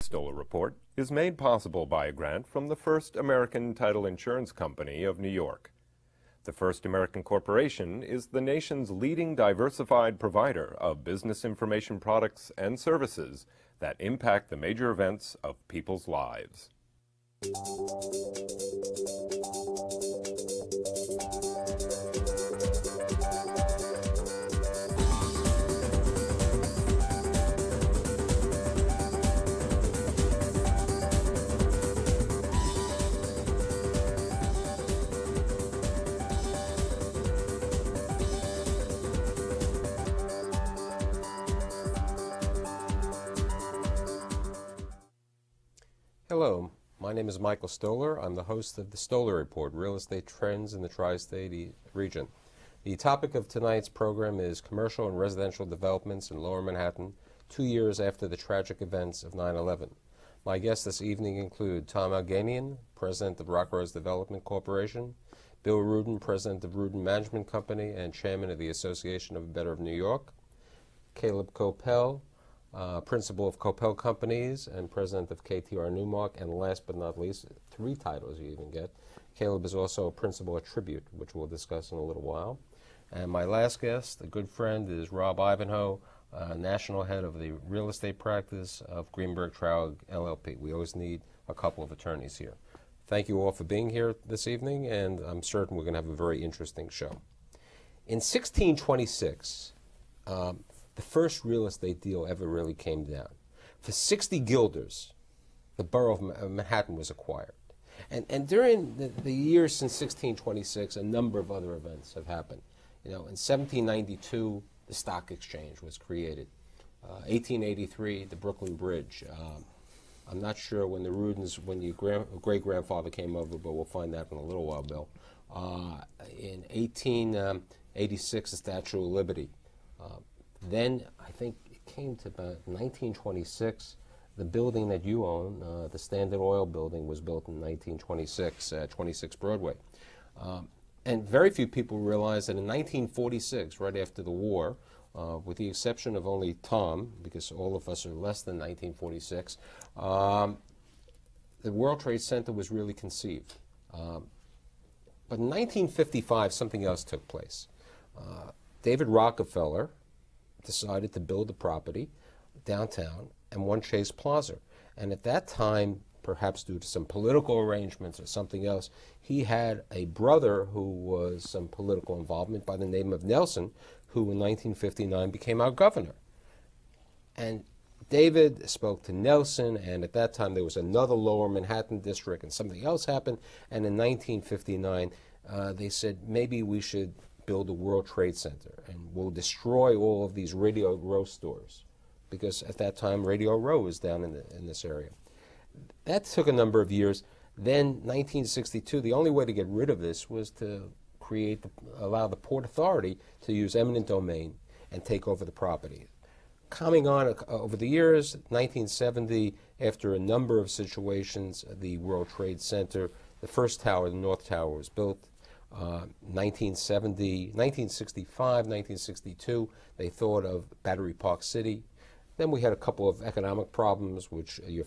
Stoller Report is made possible by a grant from the First American Title Insurance Company of New York. The First American Corporation is the nation's leading diversified provider of business information products and services that impact the major events of people's lives. Hello, my name is Michael Stoller. I'm the host of the Stoller Report, Real Estate Trends in the Tri-State region. The topic of tonight's program is commercial and residential developments in Lower Manhattan 2 years after the tragic events of 9/11. My guests this evening include Tom Alganian, President of Rock Rose Development Corporation, Bill Rudin, President of Rudin Management Company and Chairman of the Association of Better of New York, Caleb Coppell, Principal of Coppell Companies and President of KTR Newmark, and last but not least, 3 titles you even get. Caleb is also a Principal at Tribute, which we'll discuss in a little while. And my last guest, a good friend, is Rob Ivanhoe, National Head of the Real Estate Practice of Greenberg Traurig LLP. We always need a couple of attorneys here. Thank you all for being here this evening, and I'm certain we're going to have a very interesting show. In 1626, the first real estate deal ever really came down. For 60 guilders, the borough of Manhattan was acquired. And during the years since 1626, a number of other events have happened. You know, in 1792, the stock exchange was created. 1883, the Brooklyn Bridge. I'm not sure when the Rudins, when your great-grandfather came over, but we'll find that in a little while, Bill. In 1886, the Statue of Liberty. Then, I think it came to about 1926, the building that you own, the Standard Oil building, was built in 1926 at 26 Broadway. And very few people realize that in 1946, right after the war, with the exception of only Tom, because all of us are less than 1946, the World Trade Center was really conceived. But in 1955, something else took place. David Rockefeller decided to build a property downtown and One Chase Plaza. And at that time, perhaps due to some political arrangements or something else, he had a brother who was some political involvement by the name of Nelson, who in 1959 became our governor. And David spoke to Nelson, and at that time there was another Lower Manhattan district and something else happened, and in 1959 they said maybe we should build a World Trade Center, and we'll destroy all of these Radio Row stores, because at that time Radio Row was down in this area. That took a number of years. Then 1962, the only way to get rid of this was to allow the Port Authority to use eminent domain and take over the property. Coming on over the years, 1970, after a number of situations, the World Trade Center, the first tower, the North Tower, was built. 1965, 1962, they thought of Battery Park City. Then we had a couple of economic problems, which your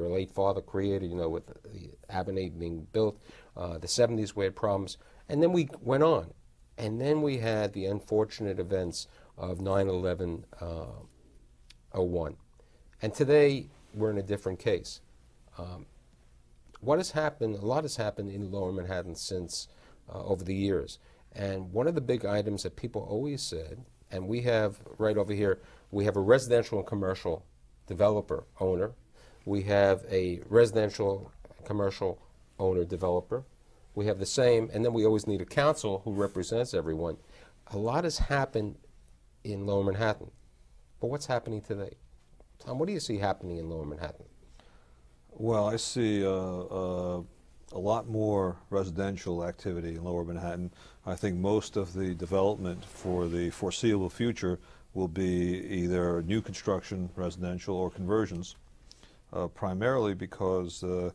late father created, you know, with the Avenue being built. The 70s we had problems. And then we went on. And then we had the unfortunate events of 9/11/01. And today we're in a different case. What has happened, a lot has happened in Lower Manhattan since over the years. And one of the big items that people always said, and we have right over here, we have a residential and commercial developer owner. We have a residential commercial owner developer. We have the same, and then we always need a council who represents everyone. A lot has happened in Lower Manhattan. But what's happening today? Tom, what do you see happening in Lower Manhattan? Well, I see a lot more residential activity in Lower Manhattan. I think most of the development for the foreseeable future will be either new construction, residential, or conversions, primarily because the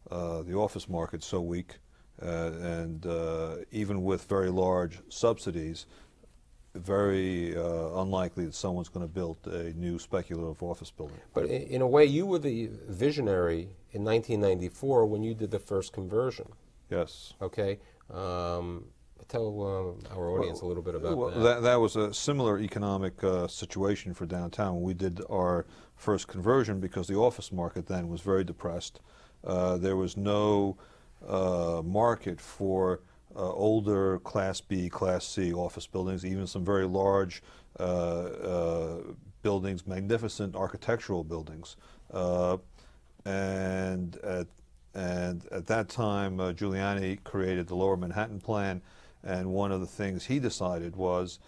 office market's so weak, and even with very large subsidies, very unlikely that someone's going to build a new speculative office building. But in a way, you were the visionary in 1994 when you did the first conversion. Yes. Okay. Tell our audience a little bit about that. That was a similar economic situation for downtown when we did our first conversion, because the office market then was very depressed. There was no market for older Class B, Class C office buildings, even some very large buildings, magnificent architectural buildings. And at that time, Giuliani created the Lower Manhattan Plan, and one of the things he decided was,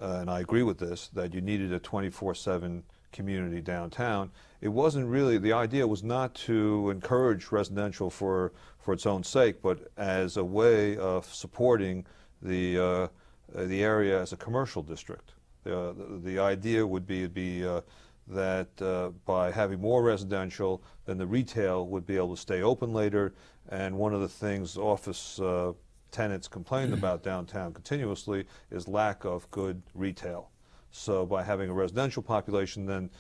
and I agree with this, that you needed a 24/7 community downtown. It wasn't really, the idea was not to encourage residential for its own sake, but as a way of supporting the area as a commercial district. The idea would be that by having more residential, then the retail would be able to stay open later. And one of the things office tenants complained about downtown continuously is lack of good retail. So by having a residential population, then...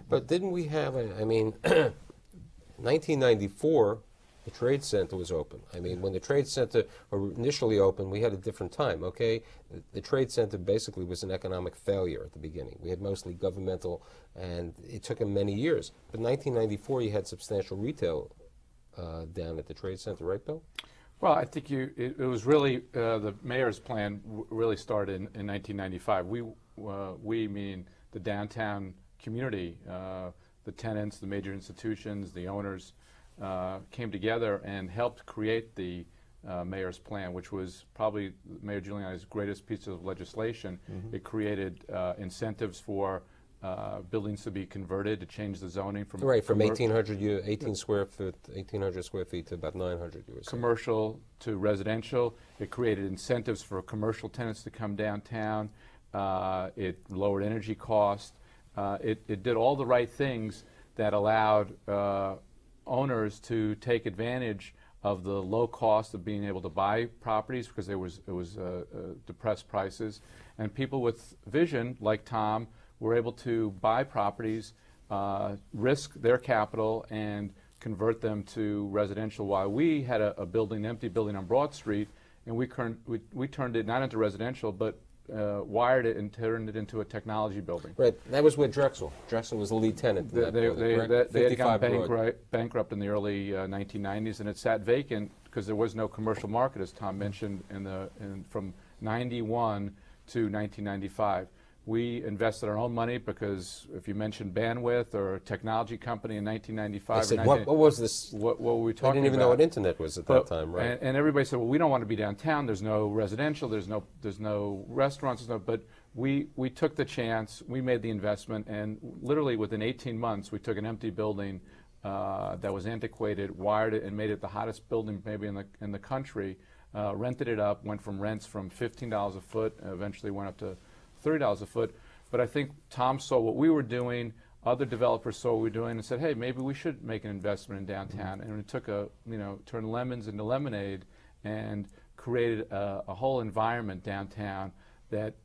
But didn't we have, I mean, 1994, the Trade Center was open. I mean, when the Trade Center initially opened, we had a different time, okay? The Trade Center basically was an economic failure at the beginning. We had mostly governmental, and it took them many years. But 1994, you had substantial retail down at the Trade Center, right, Bill? Well, I think it was really, the mayor's plan really started in 1995. We mean the downtown community, the tenants, the major institutions, the owners, came together and helped create the mayor's plan, which was probably Mayor Giuliani's greatest piece of legislation. Mm-hmm. It created incentives for buildings to be converted, to change the zoning from 1800 square feet to about 900. Commercial to residential. It created incentives for commercial tenants to come downtown. It lowered energy costs. It did all the right things that allowed owners to take advantage of the low cost of being able to buy properties, because it was depressed prices, and people with vision like Tom were able to buy properties, risk their capital, and convert them to residential. While we had a building, an empty building on Broad Street, and we turned it not into residential, but wired it and turned it into a technology building. Right. That was with Drexel. Drexel was the lead tenant. They had gone bankrupt in the early 1990s, and it sat vacant because there was no commercial market, as Tom mentioned, from 91 to 1995. We invested our own money because if you mentioned bandwidth or a technology company in 1995, I said, what was this? What were we talking about? I didn't even know what internet was at that time, right? And everybody said, well, we don't want to be downtown. There's no residential. There's no restaurants. But we took the chance. We made the investment, and literally within 18 months, we took an empty building that was antiquated, wired it, and made it the hottest building maybe in the country. Rented it up. Went from rents from $15 a foot, eventually went up to $30 a foot. But I think Tom saw what we were doing, other developers saw what we were doing, and said, hey, maybe we should make an investment in downtown. And it took turned lemons into lemonade and created a whole environment downtown that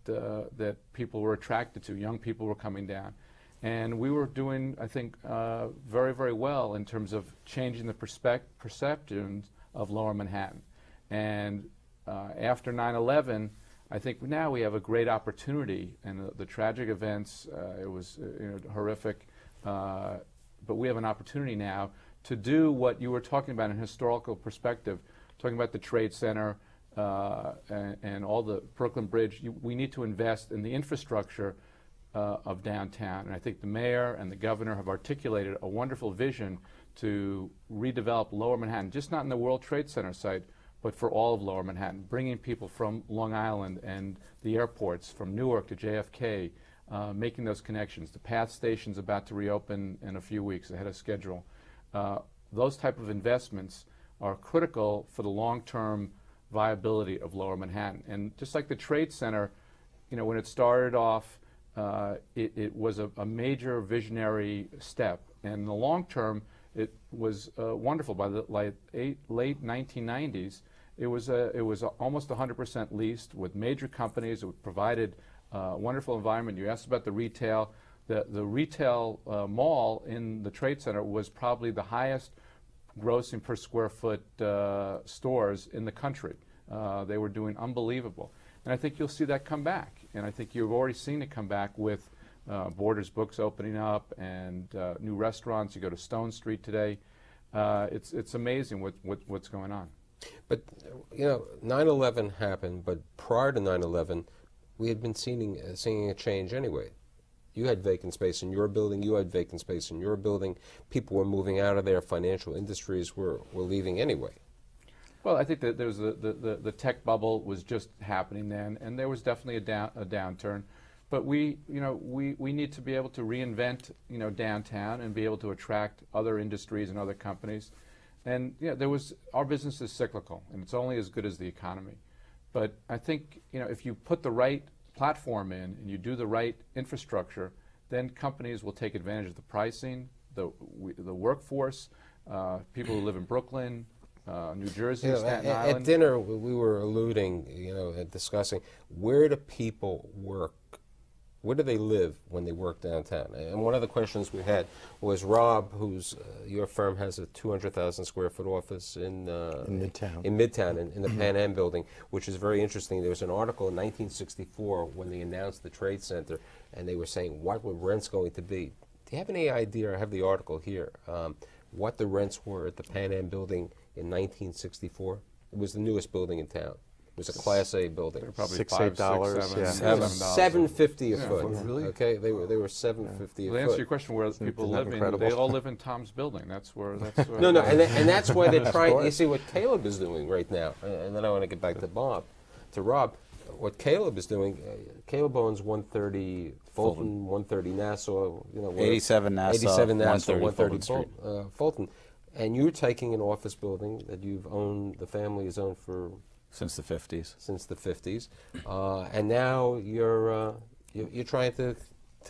people were attracted to. Young people were coming down. And we were doing, I think, very, very well in terms of changing the perceptions of Lower Manhattan. And after 9/11, I think now we have a great opportunity, and the tragic events, it was horrific, but we have an opportunity now to do what you were talking about in historical perspective, talking about the Trade Center and all the Brooklyn Bridge. We need to invest in the infrastructure of downtown, and I think the mayor and the governor have articulated a wonderful vision to redevelop Lower Manhattan, just not in the World Trade Center site, but for all of Lower Manhattan, bringing people from Long Island and the airports, from Newark to JFK, making those connections. The PATH station's about to reopen in a few weeks ahead of schedule. Those type of investments are critical for the long-term viability of Lower Manhattan. And just like the Trade Center, when it started off, it was a major visionary step. And in the long term, it was wonderful. By the late 1990s, it was almost 100% leased with major companies. It provided wonderful environment. You asked about the retail. The retail mall in the Trade Center was probably the highest grossing per square foot stores in the country. They were doing unbelievable. And I think you'll see that come back. And I think you've already seen it come back with Borders Books opening up and new restaurants. You go to Stone Street today. It's amazing what's going on. But, you know, 9/11 happened, but prior to 9/11, we had been seeing a change anyway. You had vacant space in your building, you had vacant space in your building. People were moving out of there, financial industries were leaving anyway. Well, I think that there was the tech bubble was just happening then, and there was definitely a downturn. But we need to be able to reinvent, downtown and be able to attract other industries and other companies. And our business is cyclical, and it's only as good as the economy. But I think, if you put the right platform in and you do the right infrastructure, then companies will take advantage of the pricing, the workforce, people who live in Brooklyn, New Jersey, Staten Island. At dinner, we were alluding, and discussing, where do people work? Where do they live when they work downtown? And one of the questions we had was Rob, whose your firm has a 200,000 square foot office in Midtown, in the Pan Am building, which is very interesting. There was an article in 1964 when they announced the Trade Center, and they were saying, what were rents going to be? Do you have any idea? I have the article here. What the rents were at the Pan Am building in 1964? It was the newest building in town. It was a Class A building. Probably $6, $8, yeah. $7.50 a foot. Really? Okay, they were $7.50 a foot. To answer your question, where people live in, they all live in Tom's building. That's where. No, and that's why they're trying. You see what Caleb is doing right now, and then I want to get back to Rob. What Caleb is doing, Caleb owns 130 Fulton, 130 Nassau. 87 Nassau, 87 Nassau, 130 Fulton, and you're taking an office building that the family has owned for. Since the 50s. Since the 50s, and now you're trying to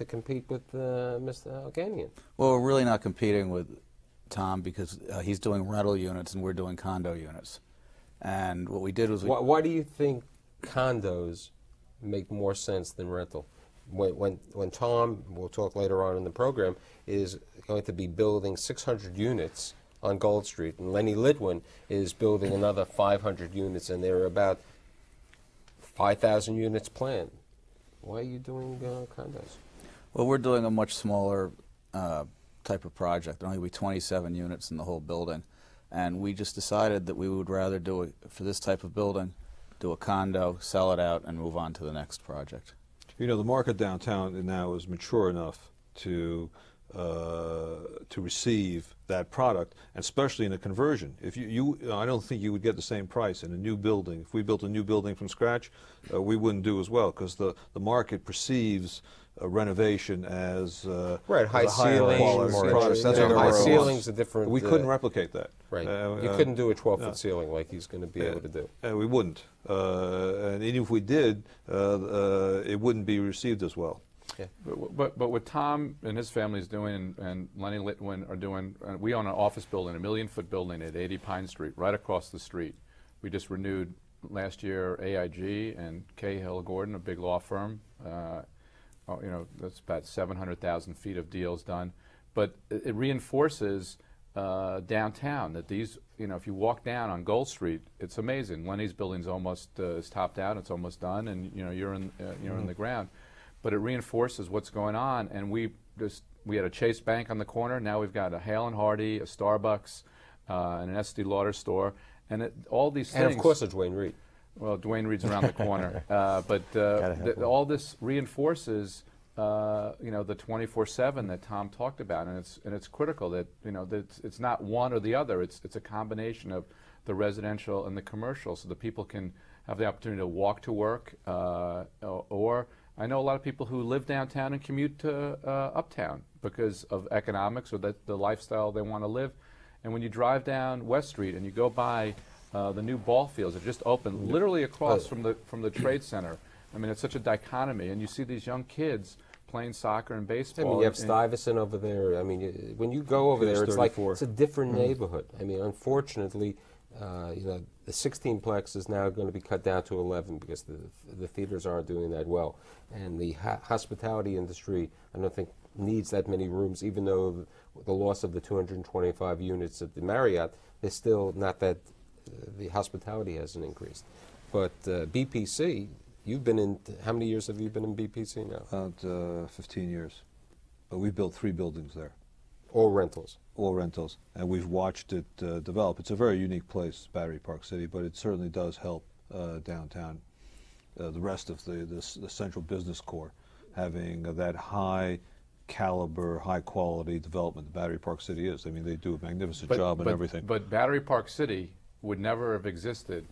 compete with Mr. Alganian. Well, we're really not competing with Tom because he's doing rental units and we're doing condo units. And what we did was why do you think condos make more sense than rental? When Tom, we'll talk later on in the program, is going to be building 600 units on Gold Street, and Lenny Litwin is building another 500 units, and there are about 5,000 units planned. Why are you doing condos? Well, we're doing a much smaller type of project. There'll only be 27 units in the whole building, and we just decided that we would rather do it for this type of building, do a condo, sell it out, and move on to the next project. The market downtown now is mature enough to receive that product, and especially in a conversion. If I don't think you would get the same price in a new building. If we built a new building from scratch, we wouldn't do as well because the market perceives renovation as right, high ceilings, high ceilings are different. We couldn't replicate that. Right, you couldn't do a 12-foot ceiling like he's going to be able to do. We wouldn't, and even if we did, it wouldn't be received as well. Yeah. But what Tom and his family is doing, and Lenny Litwin are doing, we own an office building, a 1 million-foot building at 80 Pine Street, right across the street. We just renewed last year AIG and Cahill Gordon, a big law firm. That's about 700,000 feet of deals done. But it reinforces downtown that these, if you walk down on Gold Street, it's amazing. Lenny's building's almost is topped out, it's almost done, and you're in the ground. But it reinforces what's going on, and we had a Chase Bank on the corner. Now we've got a Hale & Hardy, a Starbucks, and an Estee Lauder store, and all these things. And of course, a Dwayne Reed. Well, Dwayne Reed's around the corner, all this reinforces, the 24/7 that Tom talked about, and it's critical that that it's not one or the other. It's a combination of the residential and the commercial, so that people can have the opportunity to walk to work, or I know a lot of people who live downtown and commute to uptown because of economics or the lifestyle they want to live. And when you drive down West Street and you go by the new ball fields that just opened, literally across from the Trade Center, I mean, it's such a dichotomy. And you see these young kids playing soccer and baseball. I mean, you have Stuyvesant over there. I mean, when you go over there, it's like it's a different neighborhood. I mean, unfortunately, You know, the 16-plex is now going to be cut down to 11 because the theaters aren't doing that well. And the hospitality industry, I don't think, needs that many rooms, even though the loss of the 225 units at the Marriott, there's still not that, the hospitality hasn't increased. But BPC, you've been in, how many years have you been in BPC now? About 15 years. But we've built 3 buildings there. All rentals? All rentals. And we've watched it develop. It's a very unique place, Battery Park City, but it certainly does help downtown. The rest of the central business core, having that high caliber, high quality development that Battery Park City is. I mean, they do a magnificent job and everything. But Battery Park City would never have existed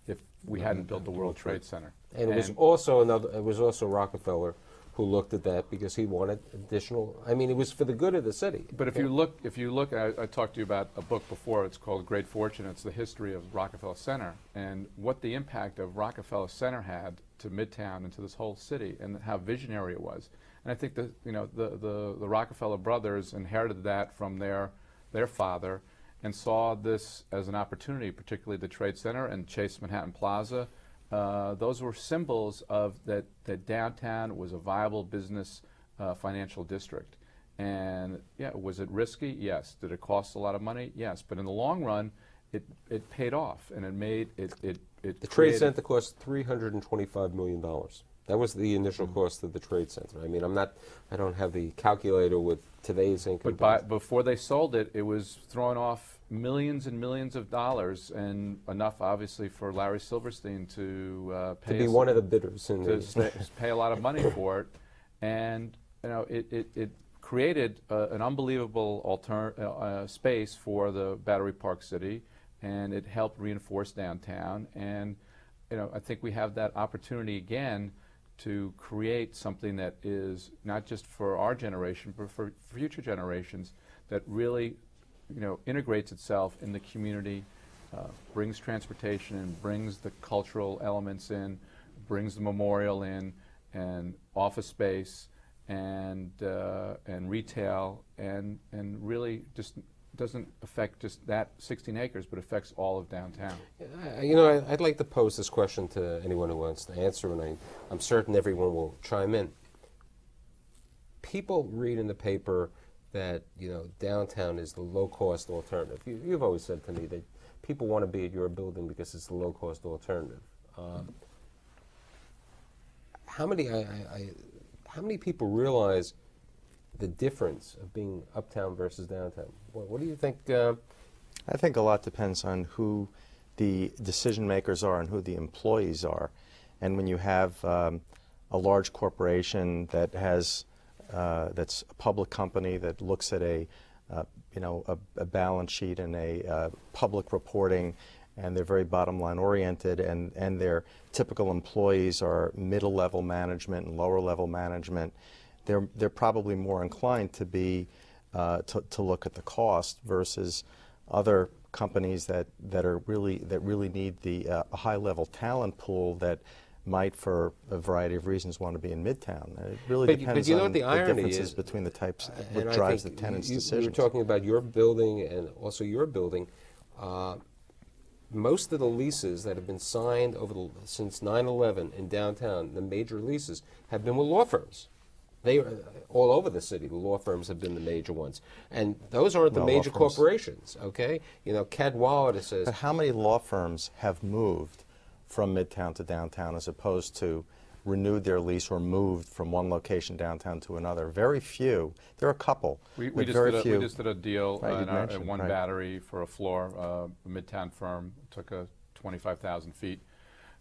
if we hadn't built the World Trade Center. And it was also it was also Rockefeller who looked at that because he wanted additional, I mean, it was for the good of the city. But if you look, I talked to you about a book before, it's called Great Fortune. It's the history of Rockefeller Center and what the impact of Rockefeller Center had to Midtown and to this whole city and how visionary it was. And I think that, you know, the Rockefeller brothers inherited that from their father and saw this as an opportunity, particularly the Trade Center and Chase Manhattan Plaza. Those were symbols of that downtown was a viable business financial district. And yeah, was it risky? Yes. Did it cost a lot of money? Yes. But in the long run, it paid off, and it made it. The Trade Center cost $325 million. That was the initial cost of the Trade Center. I mean, I don't have the calculator with today's income. But before they sold it, it was throwing off millions and millions of dollars, and enough, obviously, for Larry Silverstein to pay. To be one of the bidders. To pay a lot of money for it. And, you know, it created an unbelievable space for the Battery Park City, and it helped reinforce downtown. And, you know, I think we have that opportunity again to create something that is not just for our generation, but for future generations, that really, you know, integrates itself in the community, brings transportation in, brings the cultural elements in, brings the memorial in, and office space, and retail, and really just doesn't affect just that 16 acres, but affects all of downtown. You know, I'd like to pose this question to anyone who wants to answer, and I'm certain everyone will chime in. People read in the paper that, you know, downtown is the low-cost alternative. You've always said to me that people want to be at your building because it's the low-cost alternative. How many people realize the difference of being uptown versus downtown? What do you think? I think a lot depends on who the decision makers are and who the employees are. And when you have a large corporation that has that's a public company that looks at a balance sheet and a public reporting, and they're very bottom line oriented, and their typical employees are middle level management and lower level management, they're probably more inclined to be to look at the cost versus other companies that really need the a high level talent pool that might, for a variety of reasons, want to be in Midtown. It really depends on the differences between the types, what drives the tenants' decisions. You were talking about your building and also your building. Most of the leases that have been signed since 9/11 in downtown, the major leases, have been with law firms. They are all over the city. The law firms have been the major ones, and those aren't the major corporations. Okay, you know, Cadwalader says. But how many law firms have moved from Midtown to downtown as opposed to renewed their lease or moved from one location downtown to another? Very few. There are a couple. We just did a deal in one Battery for a floor. A Midtown firm took 25,000 feet.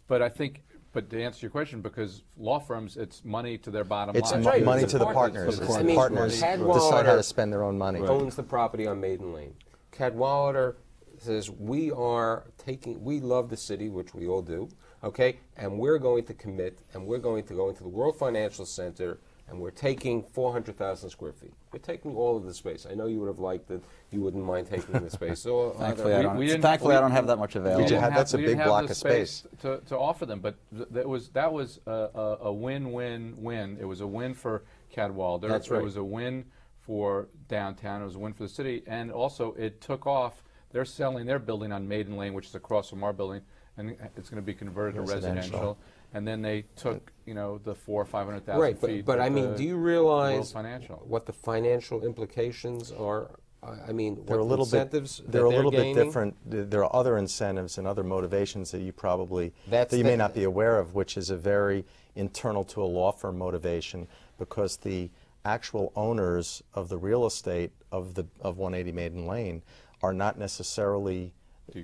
But I think. But to answer your question, because law firms, it's money to their bottom line. It's money to the partners. The partners decide how to spend their own money. Owns the property on Maiden Lane. Cadwalader says, we love the city, which we all do, okay, and we're going to commit, and we're going to go into the World Financial Center, and we're taking 400,000 square feet. We're taking all of the space. I know you would have liked it. You wouldn't mind taking the space. So, thankfully, I don't have that much available. That's a big block of space to offer them. But that was a win-win-win. It was a win for Cadwalader. That's right. It was a win for downtown. It was a win for the city. And also, it took off They're selling their building on Maiden Lane, which is across from our building, and it's going to be converted to residential. And then they took, you know, the 400,000 or 500,000 Right, feet. but I mean, do you realize Financial. what the financial implications are? I mean, They're a what little incentives bit. They're a little gaining? bit different. There are other incentives and other motivations that you probably that you may not be aware of, which is a very internal to a law firm motivation, because the actual owners of the real estate of 180 Maiden Lane are not necessarily the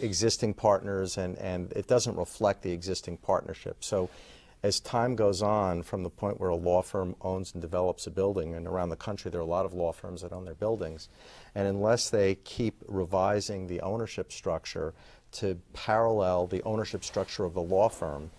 existing partners, and it doesn't reflect the existing partnership. So as time goes on, from the point where a law firm owns and develops a building, and around the country there are a lot of law firms that own their buildings, and unless they keep revising the ownership structure to parallel the ownership structure of the law firm,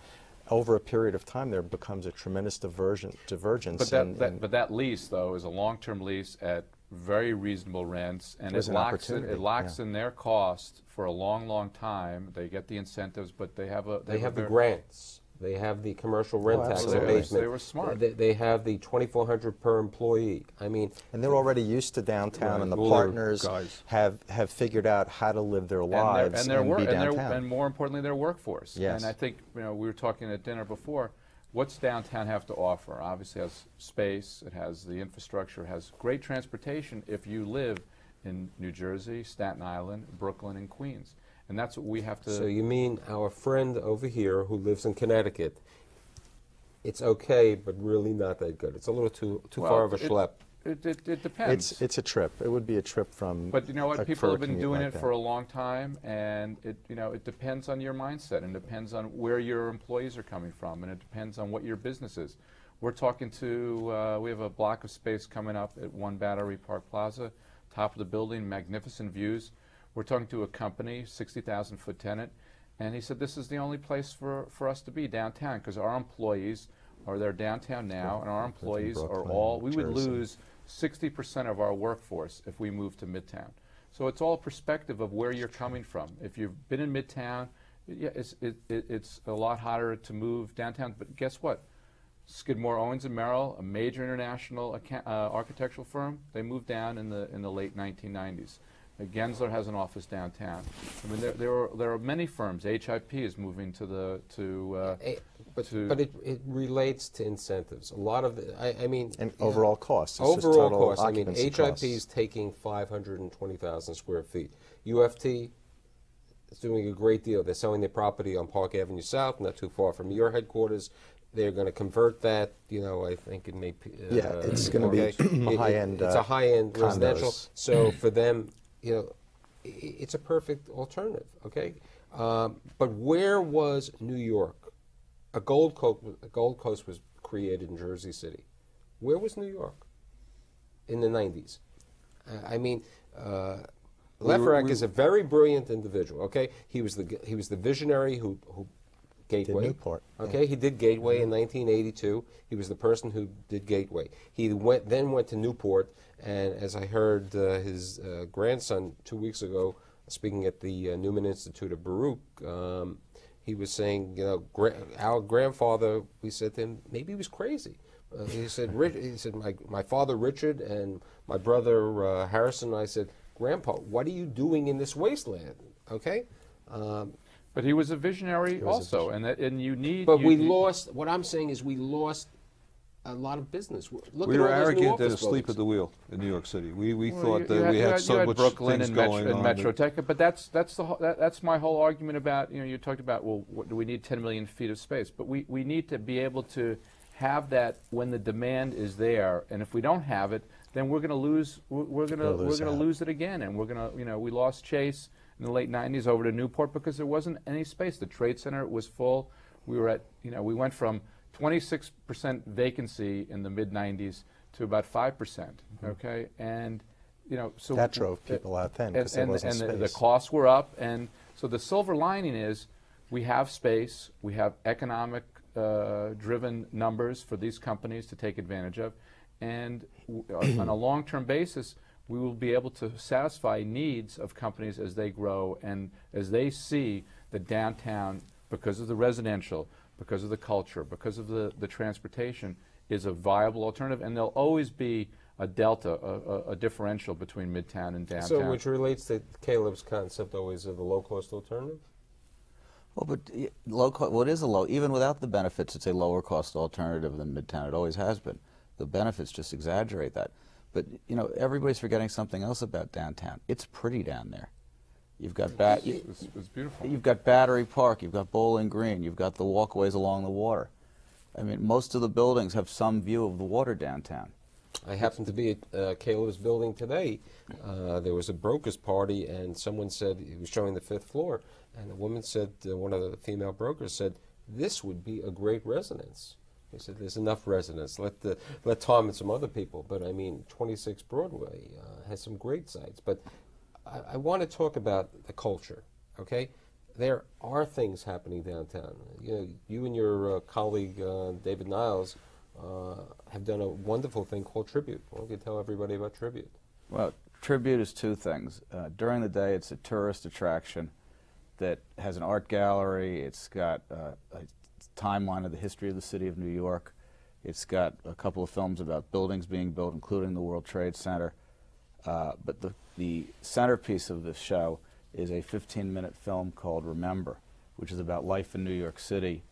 over a period of time there becomes a tremendous divergence. But that lease, though, is a long-term lease at very reasonable rents, and it locks in their cost for a long, long time. They get the incentives, but they have the grants. They have the commercial rent tax abatement. They were smart. They have the $2,400 per employee. I mean, and they're already used to downtown, and the partners have figured out how to live their lives and be downtown. And more importantly, their workforce. Yes. And I think, you know, we were talking at dinner before. What's downtown have to offer? Obviously, it has space. It has the infrastructure. It has great transportation if you live in New Jersey, Staten Island, Brooklyn, and Queens. And that's what we have to... So you mean our friend over here who lives in Connecticut, it's okay, but really not that good. It's a little too far of a schlep. It depends. It's a trip. It would be a trip from... But you know what? People have been doing it for a long time, and it depends on your mindset, and it depends on where your employees are coming from, and it depends on what your business is. We're talking to... we have a block of space coming up at 1 Battery Park Plaza, top of the building, magnificent views. We're talking to a company, 60,000-foot tenant, and he said this is the only place for us to be downtown, because our employees are there downtown now, and our employees are all... We would lose 60% of our workforce if we moved to Midtown. So it's all perspective of where you're coming from. If you've been in Midtown, yeah, it's a lot harder to move downtown, but guess what? Skidmore, Owens & Merrill, a major international architectural firm, they moved down in the late 1990s. Gensler has an office downtown. I mean, there are many firms. HIP is moving to but it relates to incentives. A lot of I mean, and overall costs. Overall costs. I mean, HIP is taking 520,000 square feet. UFT is doing a great deal. They're selling their property on Park Avenue South, not too far from your headquarters. They're going to convert that. You know, I think it may. Yeah, it's going to be high-end. It's a high-end condos. residential. So for them, you know, it's a perfect alternative, okay? But where was New York? A Gold Coast was created in Jersey City. Where was New York in the 90s? I mean, Lefrak is a very brilliant individual, okay? He was the visionary who Gateway. Did Newport. Okay, he did Gateway in 1982. He was the person who did Gateway. He then went to Newport, and as I heard his grandson 2 weeks ago speaking at the Newman Institute of Baruch, he was saying, you know, our grandfather, we said to him, maybe he was crazy. He said, my father Richard and my brother Harrison, and I said, Grandpa, what are you doing in this wasteland? Okay? But he was a visionary also, and you need... But we lost, what I'm saying is we lost a lot of business. Look we at were all those new arrogant and office asleep buildings. at the wheel in New York City. We Well, thought that we had so much Brooklyn things and going on. Metrotech, but that's my whole argument about, you know, you talked about, well, do we need 10 million feet of space? But we need to be able to have that when the demand is there, and if we don't have it, then we're going to lose. We're going to lose it again, and we're going to, you know, we lost Chase in the late 90s over to Newport because there wasn't any space. The Trade Center was full. We were at, you know, we went from 26% vacancy in the mid 90s to about 5%. Okay, and you know, so that drove people out then because there wasn't space. The costs were up, and so the silver lining is we have space, we have economic driven numbers for these companies to take advantage of, and on a long-term basis, we will be able to satisfy needs of companies as they grow and as they see the downtown, because of the residential, because of the culture, because of the transportation, is a viable alternative. And there'll always be a delta, a differential between Midtown and downtown. So which relates to Caleb's concept always of the low-cost alternative? Well, but well, it is a low, even without the benefits, it's a lower cost alternative than Midtown. It always has been. The benefits just exaggerate that. But, you know, everybody's forgetting something else about downtown. It's pretty down there. You've got it's beautiful. You've got Battery Park, you've got Bowling Green, you've got the walkways along the water. I mean, most of the buildings have some view of the water downtown. I happened to be at Caleb's building today. There was a broker's party, and someone said, he was showing the 5th floor, and a woman said, one of the female brokers said, this would be a great residence. He said, there's enough residents. Let Tom and some other people. But I mean, 26 Broadway has some great sites. But I want to talk about the culture, okay? There are things happening downtown. You know, you and your colleague, David Niles, have done a wonderful thing called Tribute. Why don't you tell everybody about Tribute? Well, Tribute is two things. During the day, it's a tourist attraction that has an art gallery. It's got a timeline of the history of the city of New York. It's got a couple of films about buildings being built, including the World Trade Center. But the centerpiece of this show is a 15-minute film called Remember, which is about life in New York City.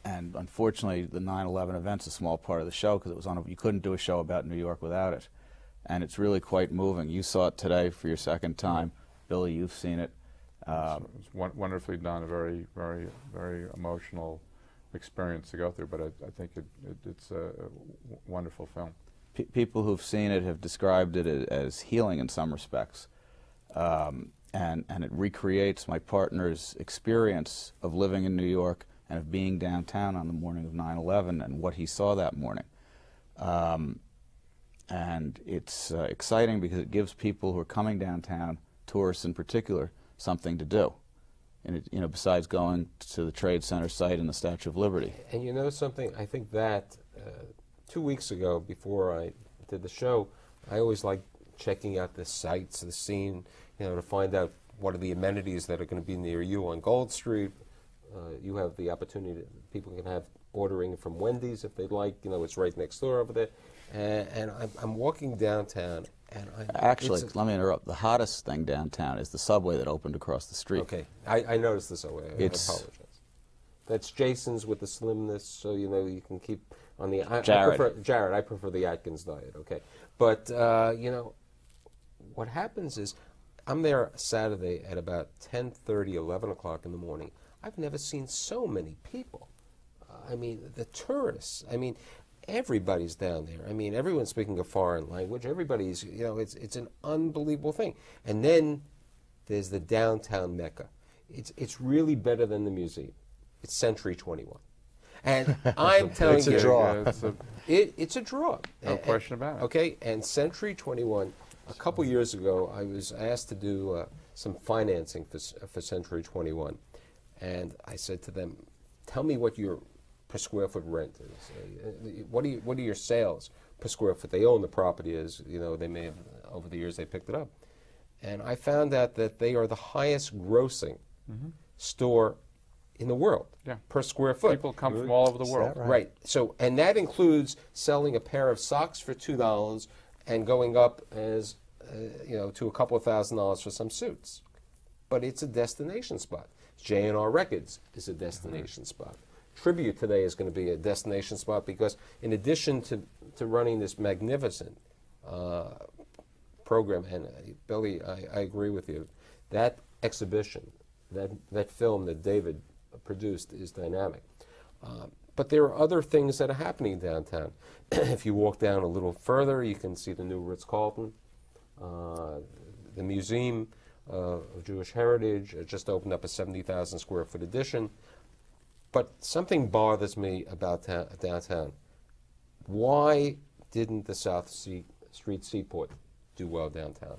And unfortunately, the 9/11 event's a small part of the show because it was you couldn't do a show about New York without it. And it's really quite moving. You saw it today for your second time. Billy, you've seen it. It's wonderfully done, a very, very, very emotional experience to go through, but I think it's a wonderful film. People who've seen it have described it as healing in some respects. And it recreates my partner's experience of living in New York and of being downtown on the morning of 9/11 and what he saw that morning. And it's exciting because it gives people who are coming downtown, tourists in particular, something to do. And it, you know, besides going to the Trade Center site and the Statue of Liberty. And you know something? I think that 2 weeks ago, before I did the show, I always like checking out the sites, the scene, you know, to find out what are the amenities that are going to be near you on Gold Street. You have the opportunity, people can have ordering from Wendy's if they'd like, you know, it's right next door over there. And I'm walking downtown, and Actually, let me interrupt. The hottest thing downtown is the subway that opened across the street. Okay, I noticed the subway. I apologize. That's Jason's with the slimness, so you know you can keep on the. Jared. I prefer the Atkins diet. Okay, but you know, what happens is, I'm there Saturday at about 10:30, 11 o'clock in the morning. I've never seen so many people. I mean, the tourists. I mean, everybody's down there. I mean, everyone's speaking a foreign language. Everybody's, you know, it's an unbelievable thing. And then there's the downtown Mecca. It's really better than the museum. It's Century 21. And I'm telling you, it's a draw. It's a draw. No question about it. Okay, and Century 21, a couple years ago, I was asked to do some financing for Century 21. And I said to them, tell me what your per square foot rent is. What are your sales per square foot? They own the property, as you know, they may have, over the years they picked it up. And I found out that they are the highest grossing store in the world per square foot. People come from all over the world. Right. So, and that includes selling a pair of socks for $2 and going up as, you know, to a couple of $1,000s for some suits. But it's a destination spot. J&R Records is a destination spot. Tribute today is going to be a destination spot because in addition to running this magnificent program, and Billy, I agree with you, that exhibition, that film that David produced is dynamic. But there are other things that are happening downtown. If you walk down a little further, you can see the new Ritz-Carlton, the Museum of Jewish Heritage just opened up a 70,000 square foot addition. But something bothers me about downtown. Why didn't the South Street Seaport do well downtown?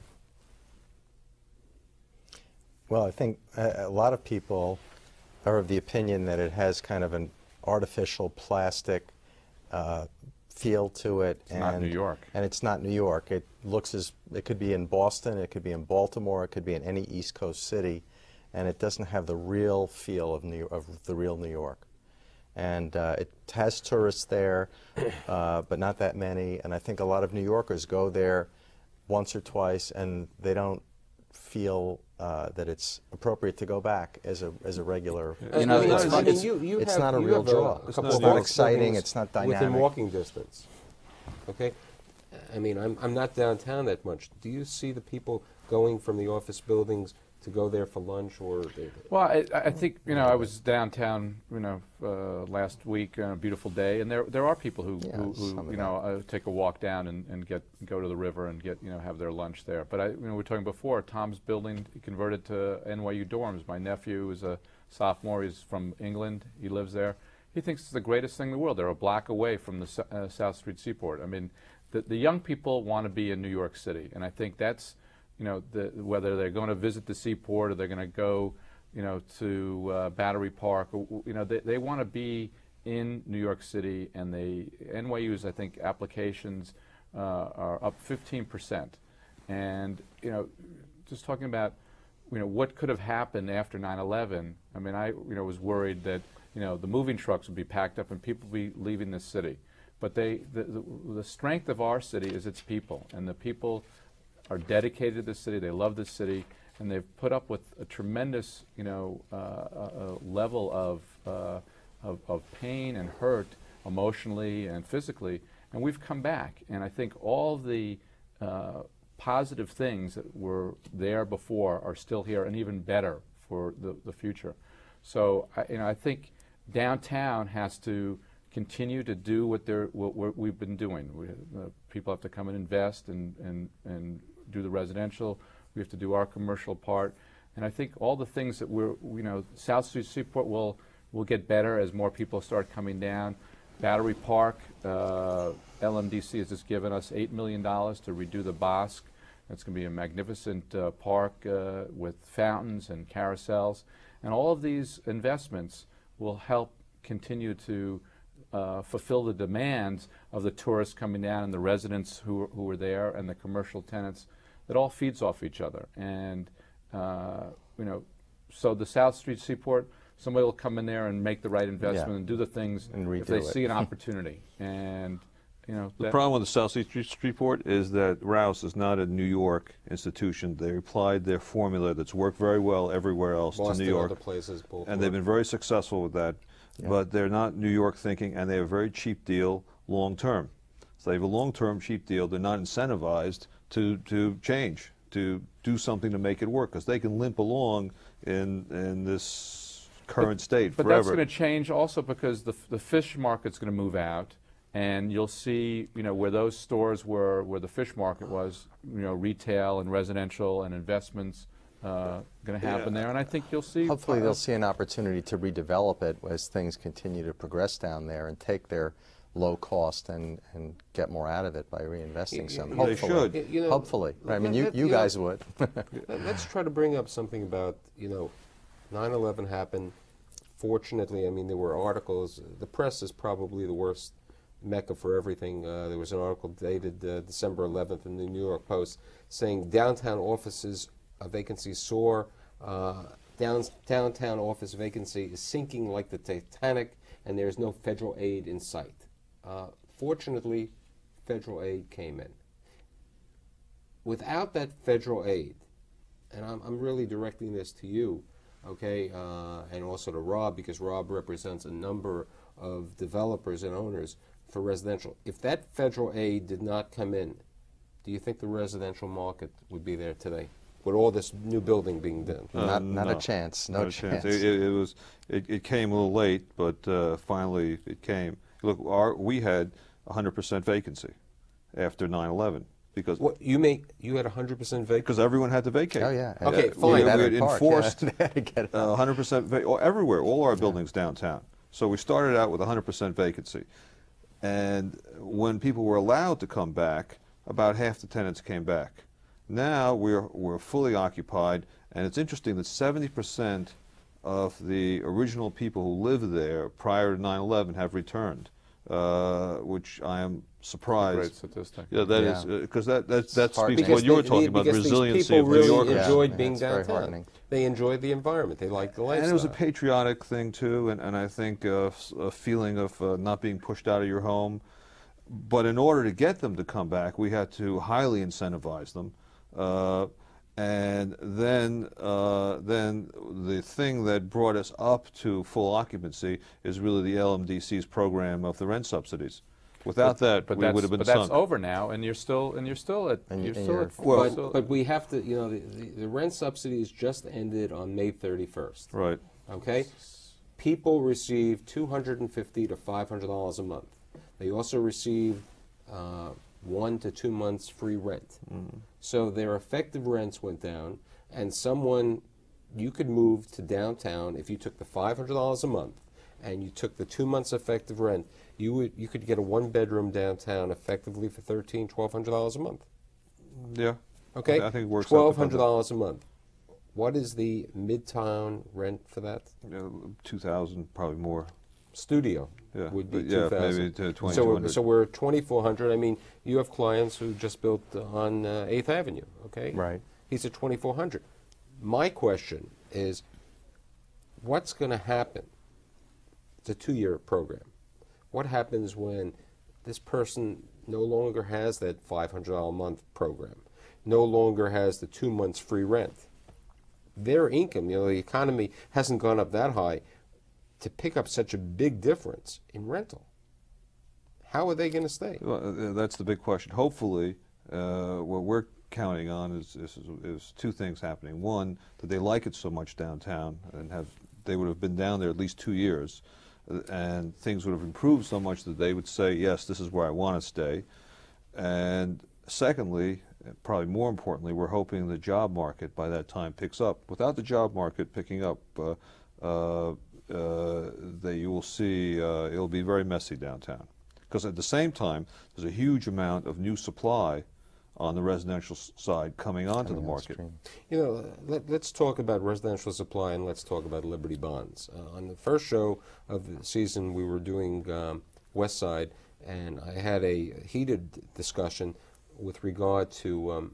Well, I think a lot of people are of the opinion that it has kind of an artificial plastic feel to it. It's not New York. And it's not New York. It looks as, it could be in Boston, it could be in Baltimore, it could be in any East Coast city, and it doesn't have the real feel of the real New York. And it has tourists there, but not that many. And I think a lot of New Yorkers go there once or twice, and they don't feel that it's appropriate to go back as a regular. You know, it's not a real draw. It's not exciting. It's not dynamic. Within walking distance. Okay, I mean, I'm not downtown that much. Do you see the people going from the office buildings to go there for lunch, or? Well, I think, you know, I was downtown, you know, last week on a beautiful day, and there are people who you know, take a walk down and go to the river and have their lunch there. But we were talking before, Tom's building converted to NYU dorms. My nephew is a sophomore. He's from England. He lives there. He thinks it's the greatest thing in the world. They're a block away from the South Street Seaport. I mean, the young people want to be in New York City, and I think that's, you know, whether they're going to visit the seaport or they're going to go, you know, to Battery Park, or, you know, they want to be in New York City, and NYU's, I think, applications are up 15%. And, you know, just talking about, you know, what could have happened after 9/11, I mean, I, you know, was worried that, you know, the moving trucks would be packed up and people would be leaving the city. But the strength of our city is its people, and the people are dedicated to the city. They love the city, and they've put up with a tremendous, you know, level of pain and hurt, emotionally and physically. And we've come back, and I think all the positive things that were there before are still here, and even better for the future. So, you know, I think downtown has to continue to do what we've been doing. People have to come and invest and do the residential. We have to do our commercial part, and I think all the things that you know, South Street Seaport will get better as more people start coming down. Battery Park, LMDC has just given us $8 million to redo the Bosque. It's going to be a magnificent park with fountains and carousels, and all of these investments will help continue to fulfill the demands of the tourists coming down and the residents who are there and the commercial tenants. It all feeds off each other. And, you know, so the South Street Seaport, somebody will come in there and make the right investment and do the things if they see an opportunity. And, you know, the problem with the South Street Seaport is that Rouse is not a New York institution. They applied their formula that's worked very well everywhere else Boston, to New York. Other places, and they've been very successful with that. Yeah. But they're not New York thinking, and they have a very cheap deal long term. So they have a long-term cheap deal. They're not incentivized to change, to do something to make it work, because they can limp along in this current state forever. But that's going to change also because the fish market's going to move out, and you'll see, you know, where those stores were, where the fish market was, you know, retail and residential and investments going to happen there, and I think you'll see. Hopefully they'll see an opportunity to redevelop it as things continue to progress down there and take their low cost and get more out of it by reinvesting some. Hopefully. They should. You know, hopefully. I mean, you guys would. Let's try to bring up something about, you know, 9/11 happened. Fortunately, I mean, there were articles. The press is probably the worst mecca for everything. There was an article dated December 11th in the New York Post saying downtown offices vacancies soar. Downtown office vacancy is sinking like the Titanic, and there is no federal aid in sight. Fortunately, federal aid came in. Without that federal aid, and I'm really directing this to you, okay, and also to Rob, because Rob represents a number of developers and owners for residential. If that federal aid did not come in, do you think the residential market would be there today? With all this new building being done? Not no. a chance. No chance. It came a little late, but finally it came. Look, we had 100% vacancy after 9/11 because what you had 100% vacancy because everyone had to vacate. Oh yeah. Okay, fine. We had enforced 100% everywhere, all our buildings downtown. So we started out with 100% vacancy, and when people were allowed to come back, about half the tenants came back. Now we're fully occupied, and it's interesting that 70% of the original people who lived there prior to 9/11 have returned. which I am surprised. Great statistic. Yeah, that is Yeah. because that speaks to heartening. what you were talking about, the because resiliency these people of New really Yorkers. enjoyed Yeah, being it's very downtown. heartening. They enjoyed the environment. They liked the lifestyle. And it was a patriotic thing too, and I think a feeling of not being pushed out of your home. But in order to get them to come back, we had to highly incentivize them. And then the thing that brought us up to full occupancy is really the LMDC's program of the rent subsidies. Without that, we would have been but sunk. that's over now, and you're still at But we have to, you know, the rent subsidies just ended on May 31st. Right. Okay? People receive $250 to $500 a month. They also receive 1 to 2 months free rent. So their effective rents went down, and you could move to downtown if you took the $500 a month and you took the 2 months effective rent. You could get a 1-bedroom downtown effectively for $1,200 a month. Yeah. Okay? I think it works out to $1,200 a month. What is the midtown rent for that? 2,000, probably more. Studio Yeah, would be but yeah, 2,000. maybe to So 2,200. we're 2,400. I mean, you have clients who just built on 8th Avenue, okay? Right. He's at 2,400. My question is, what's going to happen? It's a 2-year program. What happens when this person no longer has that $500 a month program, no longer has the 2 months free rent? Their income, you know, the economy hasn't gone up that high to pick up such a big difference in rental. How are they going to stay? Well, that's the big question. Hopefully, what we're counting on is 2 things happening. One, that they like it so much downtown, and they would have been down there at least 2 years, and things would have improved so much that they would say, yes, this is where I want to stay. And secondly, probably more importantly, we're hoping the job market by that time picks up. Without the job market picking up, that you will see it'll be very messy downtown. Because at the same time, there's a huge amount of new supply on the residential side coming onto the market. You know, let's talk about residential supply and let's talk about Liberty Bonds. On the first show of the season, we were doing West Side, and I had a heated discussion with regard to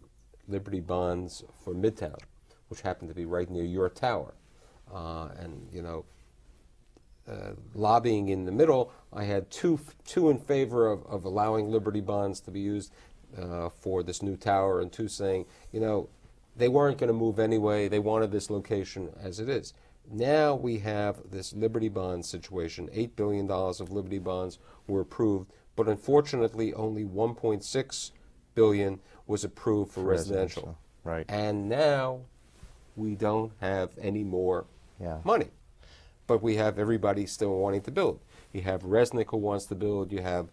Liberty Bonds for Midtown, which happened to be right near your tower. And, you know, lobbying in the middle, I had two in favor of allowing Liberty Bonds to be used for this new tower, and 2 saying, you know, they weren't going to move anyway. They wanted this location as it is. Now we have this Liberty Bonds situation. $8 billion of Liberty Bonds were approved, but unfortunately only $1.6 billion was approved for residential. Right. And now we don't have any more money. But we have everybody still wanting to build. You have Resnick who wants to build. You have